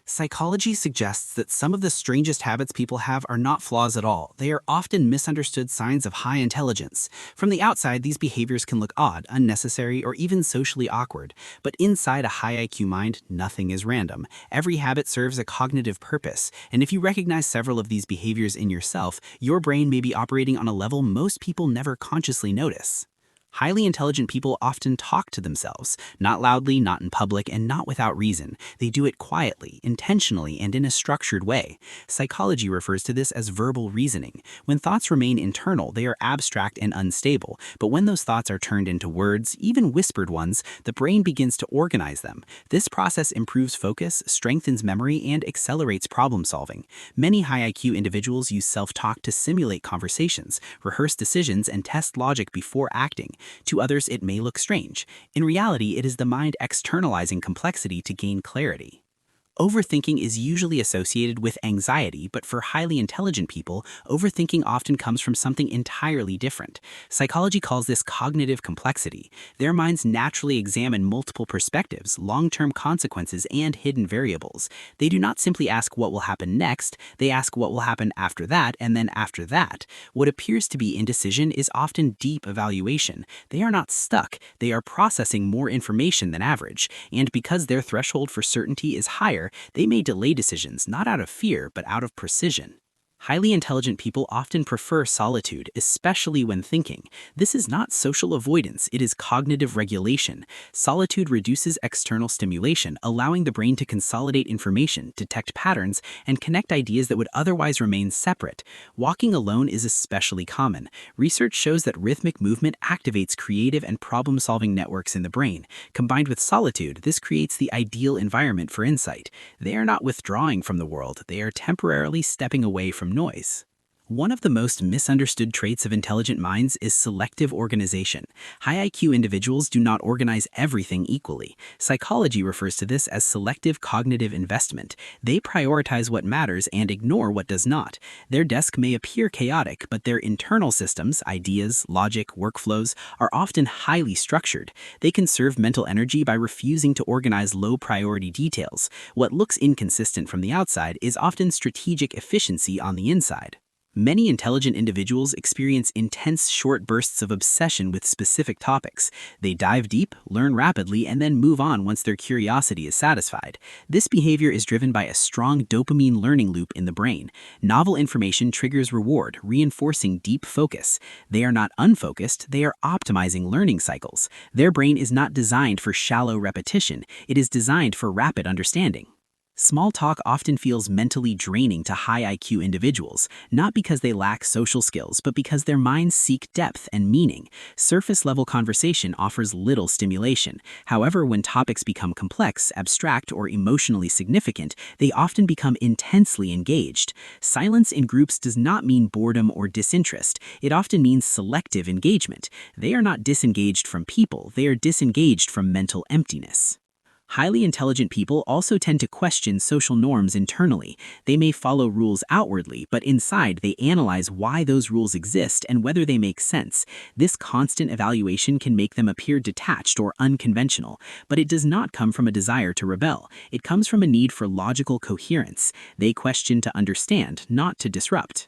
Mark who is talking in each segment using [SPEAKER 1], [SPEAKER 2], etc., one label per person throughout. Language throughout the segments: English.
[SPEAKER 1] Psychology suggests that some of the strangest habits people have are not flaws at all. They are often misunderstood signs of high intelligence. From the outside, these behaviors can look odd, unnecessary, or even socially awkward. But inside a high IQ mind, nothing is random. Every habit serves a cognitive purpose. And if you recognize several of these behaviors in yourself, your brain may be operating on a level most people never consciously notice. Highly intelligent people often talk to themselves, not loudly, not in public, and not without reason. They do it quietly, intentionally, and in a structured way. Psychology refers to this as verbal reasoning. When thoughts remain internal, they are abstract and unstable, but when those thoughts are turned into words, even whispered ones, the brain begins to organize them. This process improves focus, strengthens memory, and accelerates problem solving. Many high IQ individuals use self-talk to simulate conversations, rehearse decisions, and test logic before acting. To others, it may look strange. In reality, it is the mind externalizing complexity to gain clarity. Overthinking is usually associated with anxiety, but for highly intelligent people, overthinking often comes from something entirely different. Psychology calls this cognitive complexity. Their minds naturally examine multiple perspectives, long-term consequences, and hidden variables. They do not simply ask what will happen next, they ask what will happen after that, and then after that. What appears to be indecision is often deep evaluation. They are not stuck, they are processing more information than average, and because their threshold for certainty is higher, they may delay decisions not out of fear but out of precision. Highly intelligent people often prefer solitude, especially when thinking. This is not social avoidance, it is cognitive regulation. Solitude reduces external stimulation, allowing the brain to consolidate information, detect patterns, and connect ideas that would otherwise remain separate. Walking alone is especially common. Research shows that rhythmic movement activates creative and problem-solving networks in the brain. Combined with solitude, this creates the ideal environment for insight. They are not withdrawing from the world, they are temporarily stepping away from noise. One of the most misunderstood traits of intelligent minds is selective organization. High IQ individuals do not organize everything equally. Psychology refers to this as selective cognitive investment. They prioritize what matters and ignore what does not. Their desk may appear chaotic, but their internal systems, ideas, logic, workflows, are often highly structured. They conserve mental energy by refusing to organize low-priority details. What looks inconsistent from the outside is often strategic efficiency on the inside. Many intelligent individuals experience intense short bursts of obsession with specific topics. They dive deep, learn rapidly, and then move on once their curiosity is satisfied. This behavior is driven by a strong dopamine learning loop in the brain. Novel information triggers reward, reinforcing deep focus. They are not unfocused, they are optimizing learning cycles. Their brain is not designed for shallow repetition, it is designed for rapid understanding. Small talk often feels mentally draining to high IQ individuals, not because they lack social skills, but because their minds seek depth and meaning. Surface-level conversation offers little stimulation. However, when topics become complex, abstract, or emotionally significant, they often become intensely engaged. Silence in groups does not mean boredom or disinterest. It often means selective engagement. They are not disengaged from people, they are disengaged from mental emptiness. Highly intelligent people also tend to question social norms internally. They may follow rules outwardly, but inside they analyze why those rules exist and whether they make sense. This constant evaluation can make them appear detached or unconventional, but it does not come from a desire to rebel. It comes from a need for logical coherence. They question to understand, not to disrupt.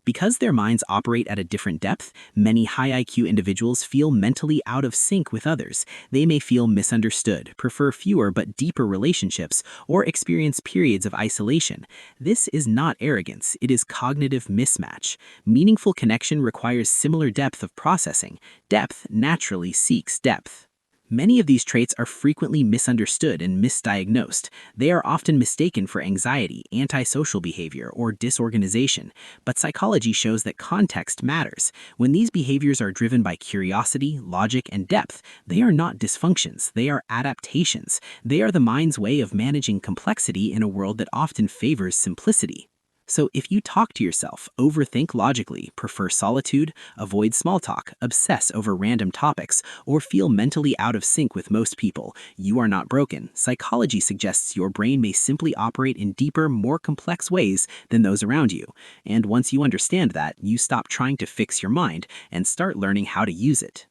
[SPEAKER 1] Because their minds operate at a different depth, many high IQ individuals feel mentally out of sync with others. They may feel misunderstood, prefer fewer but deeper relationships, or experience periods of isolation. This is not arrogance, it is cognitive mismatch. Meaningful connection requires similar depth of processing. Depth naturally seeks depth. Many of these traits are frequently misunderstood and misdiagnosed. They are often mistaken for anxiety, antisocial behavior, or disorganization. But psychology shows that context matters. When these behaviors are driven by curiosity, logic, and depth, they are not dysfunctions, they are adaptations. They are the mind's way of managing complexity in a world that often favors simplicity. So if you talk to yourself, overthink logically, prefer solitude, avoid small talk, obsess over random topics, or feel mentally out of sync with most people, you are not broken. Psychology suggests your brain may simply operate in deeper, more complex ways than those around you. And once you understand that, you stop trying to fix your mind and start learning how to use it.